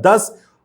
10,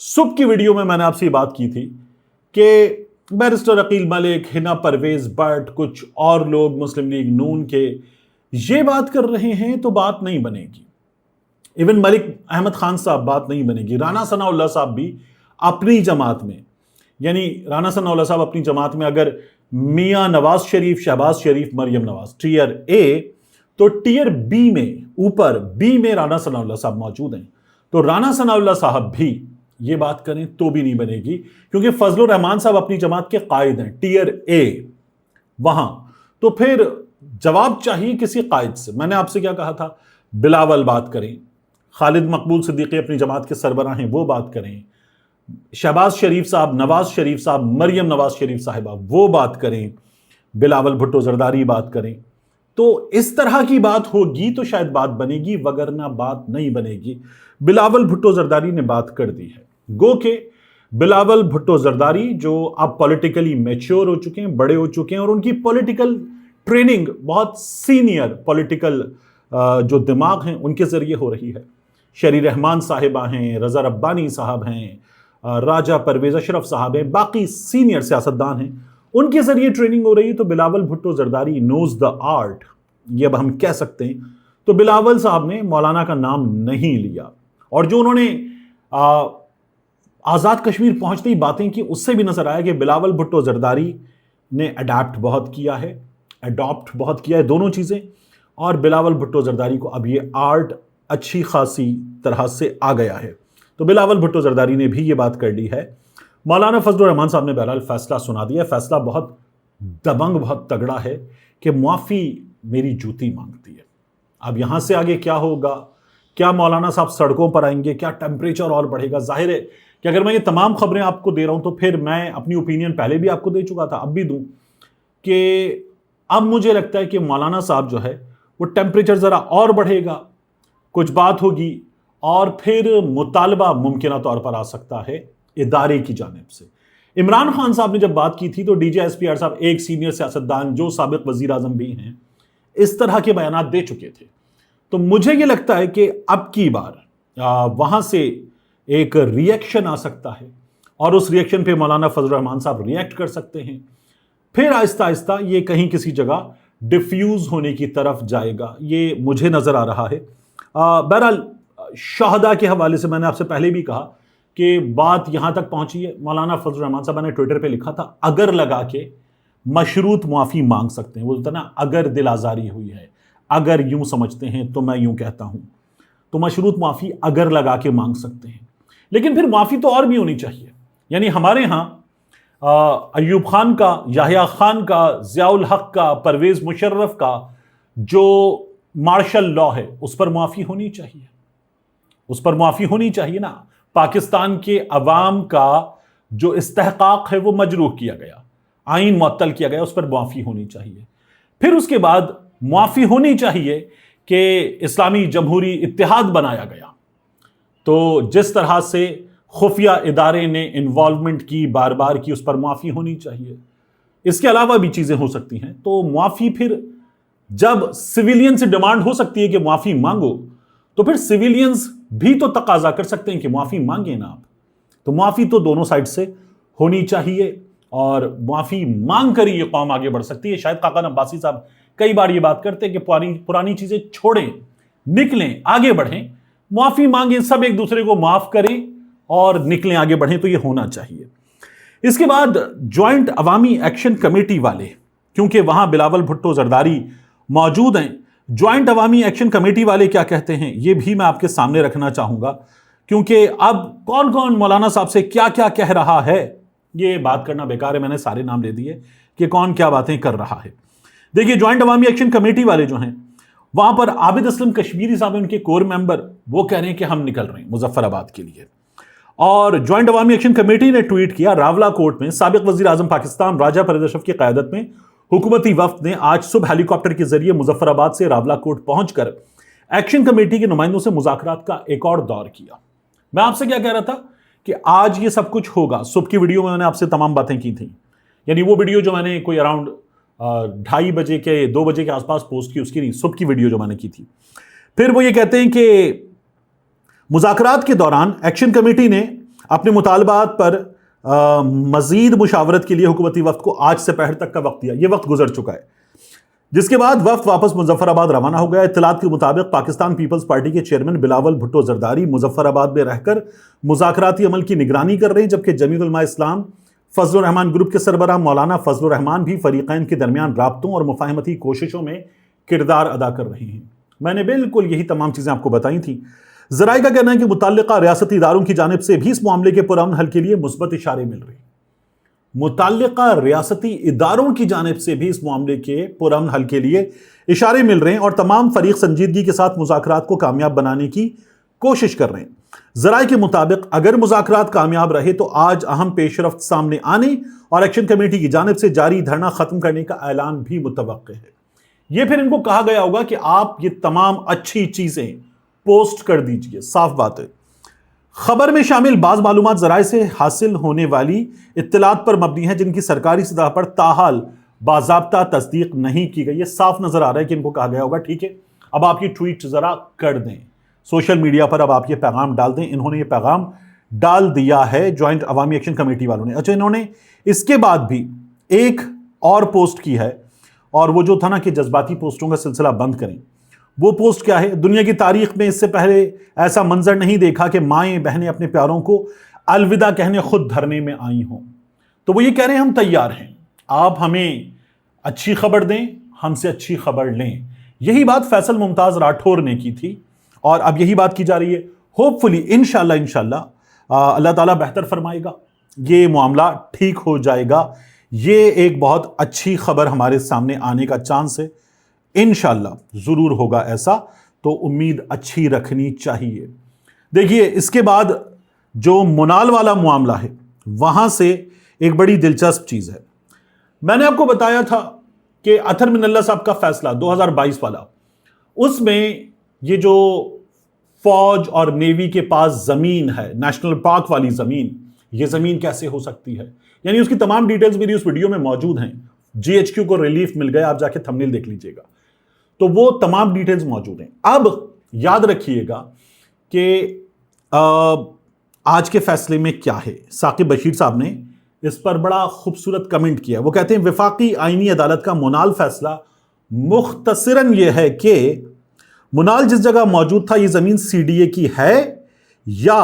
صبح کی ویڈیو میں نے آپ سے یہ بات کی تھی کہ بیرسٹر عقیل ملک، ہنا پرویز بٹ، کچھ اور لوگ مسلم لیگ نون کے یہ بات کر رہے ہیں تو بات نہیں بنے گی. ایون ملک احمد خان صاحب بات نہیں بنے گی. رانا ثناء اللہ صاحب بھی اپنی جماعت میں، یعنی رانا ثناء اللہ صاحب اپنی جماعت میں اگر میاں نواز شریف، شہباز شریف، مریم نواز ٹیئر اے، تو ٹیئر بی میں، اوپر بی میں رانا ثناء اللہ صاحب موجود ہیں. تو رانا ثناء اللہ صاحب بھی یہ بات کریں تو بھی نہیں بنے گی، کیونکہ فضل الرحمان صاحب اپنی جماعت کے قائد ہیں، ٹیئر اے وہاں. تو پھر جواب چاہیے کسی قائد سے. میں نے آپ سے کیا کہا تھا؟ بلاول بات کریں، خالد مقبول صدیقی اپنی جماعت کے سربراہ ہیں وہ بات کریں، شہباز شریف صاحب، نواز شریف صاحب، مریم نواز شریف صاحبہ وہ بات کریں، بلاول بھٹو زرداری بات کریں. تو اس طرح کی بات ہوگی تو شاید بات بنے گی، وگرنہ بات نہیں بنے گی. بلاول بھٹو زرداری نے بات کر دی ہے. گو کہ بلاول بھٹو زرداری جو اب پولیٹیکلی میچور ہو چکے ہیں، بڑے ہو چکے ہیں، اور ان کی پولیٹیکل ٹریننگ بہت سینئر پولیٹیکل جو دماغ ہیں ان کے ذریعے ہو رہی ہے. شری رحمان صاحبہ ہیں، رضا ربانی صاحب ہیں، راجہ پرویز اشرف صاحب ہیں، باقی سینئر سیاستدان ہیں، ان کے ذریعے ٹریننگ ہو رہی ہے. تو بلاول بھٹو زرداری نوز دا آرٹ، یہ اب ہم کہہ سکتے ہیں. تو بلاول صاحب نے مولانا کا نام نہیں لیا، اور جو انہوں نے آزاد کشمیر پہنچتے ہی باتیں کی، اس سے بھی نظر آیا کہ بلاول بھٹو زرداری نے اڈاپٹ بہت کیا ہے، اڈاپٹ بہت کیا ہے دونوں چیزیں. اور بلاول بھٹو زرداری کو اب یہ آرٹ اچھی خاصی طرح سے آ گیا ہے. تو بلاول بھٹو زرداری نے بھی یہ بات کر لی ہے. مولانا فضل الرحمان صاحب نے بہرحال فیصلہ سنا دیا. فیصلہ بہت دبنگ، بہت تگڑا ہے کہ معافی میری جوتی مانگتی ہے. اب یہاں سے آگے کیا ہوگا؟ کیا مولانا صاحب سڑکوں پر آئیں گے؟ کیا ٹیمپریچر اور بڑھے گا؟ ظاہر ہے کہ اگر میں یہ تمام خبریں آپ کو دے رہا ہوں تو پھر میں اپنی اوپینین پہلے بھی آپ کو دے چکا تھا، اب بھی دوں، کہ اب مجھے لگتا ہے کہ مولانا صاحب جو ہے وہ ٹیمپریچر ذرا اور بڑھے گا، کچھ بات ہوگی، اور پھر مطالبہ ممکنہ طور پر آ سکتا ہے ادارے کی جانب سے. عمران خان صاحب نے جب بات کی تھی تو D J S P R صاحب، ایک سینئر سیاستدان جو سابق وزیر اعظم بھی ہیں، اس طرح کے بیانات دے چکے تھے. تو مجھے یہ لگتا ہے کہ اب کی بار وہاں سے ایک ری ایکشن آ سکتا ہے، اور اس ری ایکشن پہ مولانا فضل الرحمان صاحب ری ایکٹ کر سکتے ہیں. پھر آہستہ آہستہ یہ کہیں کسی جگہ ڈیفیوز ہونے کی طرف جائے گا، یہ مجھے نظر آ رہا ہے. بہرحال شہداء کے حوالے سے میں نے آپ سے پہلے بھی کہا کہ بات یہاں تک پہنچی ہے. مولانا فضل الرحمان صاحب نے ٹویٹر پہ لکھا تھا، اگر لگا کے مشروط معافی مانگ سکتے ہیں. وہ ہوتا نا، اگر دل آزاری ہوئی ہے، اگر یوں سمجھتے ہیں تو میں یوں کہتا ہوں، تو مشروط معافی اگر لگا کے مانگ سکتے ہیں. لیکن پھر معافی تو اور بھی ہونی چاہیے. یعنی ہمارے ہاں ایوب خان کا، یحییٰ خان کا، ضیاء الحق کا، پرویز مشرف کا جو مارشل لا ہے اس پر معافی ہونی چاہیے، اس پر معافی ہونی چاہیے نا. پاکستان کے عوام کا جو استحقاق ہے وہ مجروح کیا گیا، آئین معطل کیا گیا، اس پر معافی ہونی چاہیے. پھر اس کے بعد معافی ہونی چاہیے کہ اسلامی جمہوری اتحاد بنایا گیا، تو جس طرح سے خفیہ ادارے نے انوالومنٹ کی، بار بار کی، اس پر معافی ہونی چاہیے. اس کے علاوہ بھی چیزیں ہو سکتی ہیں. تو معافی پھر جب سویلین سے ڈیمانڈ ہو سکتی ہے کہ معافی مانگو، تو پھر سویلینز بھی تو تقاضا کر سکتے ہیں کہ معافی مانگیں نا آپ. تو معافی تو دونوں سائڈ سے ہونی چاہیے، اور معافی مانگ کر ہی یہ قوم آگے بڑھ سکتی ہے. شاید خاقان عباسی صاحب کئی بار یہ بات کرتے ہیں کہ پرانی چیزیں چھوڑیں، نکلیں، آگے بڑھیں، معافی مانگیں، سب ایک دوسرے کو معاف کریں اور نکلیں، آگے بڑھیں. تو یہ ہونا چاہیے. اس کے بعد جوائنٹ عوامی ایکشن کمیٹی والے، کیونکہ وہاں بلاول بھٹو زرداری موجود ہیں، جوائنٹ عوامی ایکشن کمیٹی والے کیا کہتے ہیں یہ بھی میں آپ کے سامنے رکھنا چاہوں گا، کیونکہ اب کون کون مولانا صاحب سے کیا کیا کہہ رہا ہے یہ بات کرنا بیکار ہے. میں نے سارے نام لے دیے کہ کون کیا باتیں کر رہا ہے. دیکھیے، جوائنٹ عوامی ایکشن کمیٹی والے جو ہیں، وہاں پر عابد اسلم کشمیری صاحب ان کے کور ممبر، وہ کہہ رہے ہیں کہ ہم نکل رہے ہیں مظفر آباد کے لیے. اور جوائنٹ عوامی ایکشن کمیٹی نے ٹویٹ کیا، راولہ کوٹ میں سابق وزیر اعظم پاکستان راجہ پرویز اشرف کی قیادت میں حکومتی وفد نے آج صبح ہیلی کاپٹر کے ذریعے مظفر آباد سے راولہ کوٹ پہنچ کر ایکشن کمیٹی کے نمائندوں سے مذاکرات کا ایک اور دور کیا. میں آپ سے کیا کہہ رہا تھا کہ آج یہ سب کچھ ہوگا. صبح کی ویڈیو میں نے آپ سے تمام باتیں کی تھیں، یعنی وہ ویڈیو جو میں نے کوئی اراؤنڈ 2:30 بجے کے 2 بجے کے آس پاس پوسٹ کی، اس کی نہیں، صبح کی ویڈیو جو میں نے کی تھی. پھر وہ یہ کہتے ہیں کہ مذاکرات کے دوران ایکشن کمیٹی نے اپنے مطالبات پر مزید مشاورت کے لیے حکومتی وفد کو آج سے پہر تک کا وقت دیا. یہ وقت گزر چکا ہے. جس کے بعد وفد واپس مظفر آباد روانہ ہو گیا. اطلاعات کے مطابق پاکستان پیپلز پارٹی کے چیئرمین بلاول بھٹو زرداری مظفر آباد میں رہ کر مذاکراتی عمل کی نگرانی کر رہے ہیں، جبکہ جمیعت علماء اسلام فضل الرحمان گروپ کے سربراہ مولانا فضل الرحمان بھی فریقین کے درمیان رابطوں اور مفاہمتی کوششوں میں کردار ادا کر رہے ہیں. میں نے بالکل یہی تمام چیزیں آپ کو بتائی تھیں. ذرائع کا کہنا ہے کہ متعلقہ ریاستی اداروں کی جانب سے بھی اس معاملے کے پرامن حل کے لیے مثبت اشارے مل رہے ہیں. متعلقہ ریاستی اداروں کی جانب سے بھی اس معاملے کے پرامن حل کے لیے اشارے مل رہے ہیں اور تمام فریق سنجیدگی کے ساتھ مذاکرات کو کامیاب بنانے کی کوشش کر رہے ہیں. ذرائع کے مطابق اگر مذاکرات کامیاب رہے تو آج اہم پیش رفت سامنے آنے اور ایکشن کمیٹی کی جانب سے جاری دھرنا ختم کرنے کا اعلان بھی متوقع ہے. یہ پھر ان کو کہا گیا ہوگا کہ آپ یہ تمام اچھی چیزیں پوسٹ کر دیجئے. صاف بات ہے. خبر میں شامل بعض معلومات ذرائع سے حاصل ہونے والی اطلاعات پر مبنی ہیں جن کی سرکاری سطح پر تاحال باضابطہ تصدیق نہیں کی گئی. یہ صاف نظر آ رہا ہے کہ ان کو کہا گیا ہوگا ٹھیک ہے اب آپ یہ ٹویٹ ذرا کر دیں سوشل میڈیا پر، اب آپ یہ پیغام ڈال دیں. انہوں نے یہ پیغام ڈال دیا ہے جوائنٹ عوامی ایکشن کمیٹی والوں نے. اچھا، انہوں نے اس کے بعد بھی ایک اور پوسٹ کی ہے، اور وہ جو تھا نا کہ جذباتی پوسٹوں کا سلسلہ بند کریں. وہ پوسٹ کیا ہے؟ دنیا کی تاریخ میں اس سے پہلے ایسا منظر نہیں دیکھا کہ مائیں بہنیں اپنے پیاروں کو الوداع کہنے خود دھرنے میں آئی ہوں. تو وہ یہ کہہ رہے ہیں ہم تیار ہیں، آپ ہمیں اچھی خبر دیں، ہم سے اچھی خبر لیں. یہی بات فیصل ممتاز راٹھور نے کی تھی اور اب یہی بات کی جا رہی ہے. ہوپ فلی انشاءاللہ اللہ تعالیٰ بہتر فرمائے گا، یہ معاملہ ٹھیک ہو جائے گا. یہ ایک بہت اچھی خبر ہمارے سامنے آنے کا چانس ہے. انشاءاللہ ضرور ہوگا ایسا، تو امید اچھی رکھنی چاہیے. دیکھیے اس کے بعد جو منال والا معاملہ ہے وہاں سے ایک بڑی دلچسپ چیز ہے. میں نے آپ کو بتایا تھا کہ اطہر من اللہ صاحب کا فیصلہ 2022 والا، اس میں یہ جو فوج اور نیوی کے پاس زمین ہے، نیشنل پارک والی زمین، یہ زمین کیسے ہو سکتی ہے، یعنی اس کی تمام ڈیٹیلز میری اس ویڈیو میں موجود ہیں. جی ایچ کیو کو ریلیف مل گیا، آپ جا کے تھمبنیل دیکھ لیجئے گا، تو وہ تمام ڈیٹیلز موجود ہیں. اب یاد رکھیے گا کہ آج کے فیصلے میں کیا ہے. ثاقب بشیر صاحب نے اس پر بڑا خوبصورت کمنٹ کیا. وہ کہتے ہیں وفاقی آئینی عدالت کا منال فیصلہ مختصراً یہ ہے کہ منال جس جگہ موجود تھا یہ زمین سی ڈی اے کی ہے یا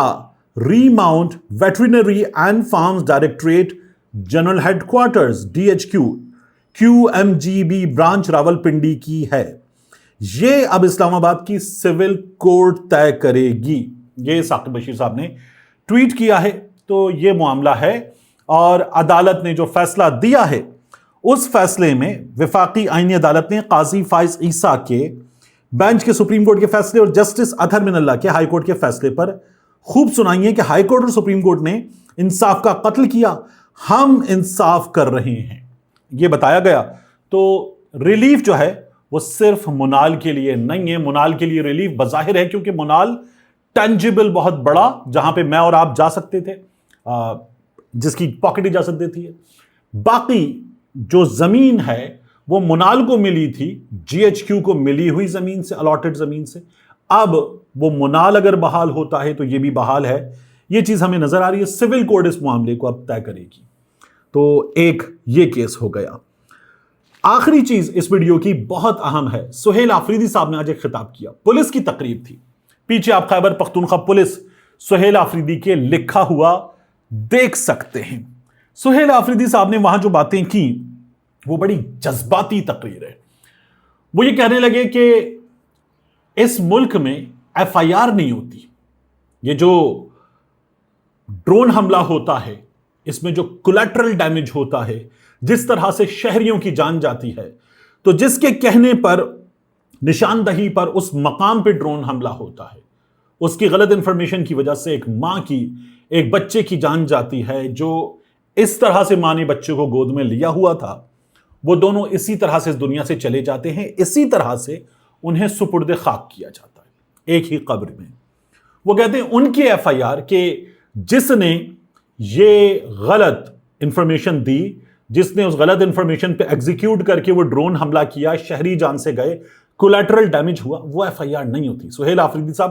remount veterinary and farms directorate general headquarters DHQ QMGB branch Rawalpindi کی ہے. یہ اب اسلام آباد کی سول کورٹ طے کرے گی. یہ ثاقب بشیر صاحب نے ٹویٹ کیا ہے. تو یہ معاملہ ہے اور عدالت نے جو فیصلہ دیا ہے اس فیصلے میں وفاقی آئینی عدالت نے قاضی فائز عیسیٰ کے بینچ کے سپریم کورٹ کے فیصلے اور جسٹس اطہر من اللہ کے ہائی کورٹ کے فیصلے پر خوب سنائی ہے کہ ہائی کورٹ اور سپریم کورٹ نے انصاف کا قتل کیا، ہم انصاف کر رہے ہیں، یہ بتایا گیا. تو ریلیف جو ہے وہ صرف منال کے لیے نہیں ہے. منال کے لیے ریلیف بظاہر ہے کیونکہ منال ٹینجیبل بہت بڑا، جہاں پہ میں اور آپ جا سکتے تھے، جس کی پاکٹ اجازت دیتی ہے. باقی جو زمین ہے وہ منال کو ملی تھی، GHQ کو ملی ہوئی زمین سے، الاٹڈ زمین سے. اب وہ منال اگر بحال ہوتا ہے تو یہ بھی بحال ہے. یہ چیز ہمیں نظر آ رہی ہے. سول کورٹ اس معاملے کو اب طے کرے گی. تو ایک یہ کیس ہو گیا. آخری چیز اس ویڈیو کی بہت اہم ہے. سہیل آفریدی صاحب نے آج ایک خطاب کیا. پولیس کی تقریب تھی، پیچھے آپ خیبر پختونخوا پولیس سہیل آفریدی کے لکھا ہوا دیکھ سکتے ہیں. سہیل آفریدی صاحب نے وہاں جو باتیں کی وہ بڑی جذباتی تقریر ہے. وہ یہ کہنے لگے کہ اس ملک میں FIR نہیں ہوتی. یہ جو ڈرون حملہ ہوتا ہے اس میں جو کولیٹرل ڈیمیج ہوتا ہے، جس طرح سے شہریوں کی جان جاتی ہے، تو جس کے کہنے پر، نشاندہی پر اس مقام پہ ڈرون حملہ ہوتا ہے، اس کی غلط انفارمیشن کی وجہ سے ایک ماں کی، ایک بچے کی جان جاتی ہے. جو اس طرح سے ماں نے بچے کو گود میں لیا ہوا تھا، وہ دونوں اسی طرح سے اس دنیا سے چلے جاتے ہیں. اسی طرح سے انہیں سپرد خاک کیا جاتا ہے ایک ہی قبر میں. وہ کہتے ہیں ان کی FIR کہ جس نے یہ غلط انفارمیشن دی، جس نے اس غلط انفارمیشن پہ ایگزیکیوٹ کر کے وہ ڈرون حملہ کیا، شہری جان سے گئے، کولیٹرل ڈیمیج ہوا، وہ FIR نہیں ہوتی. سہیل آفریدی صاحب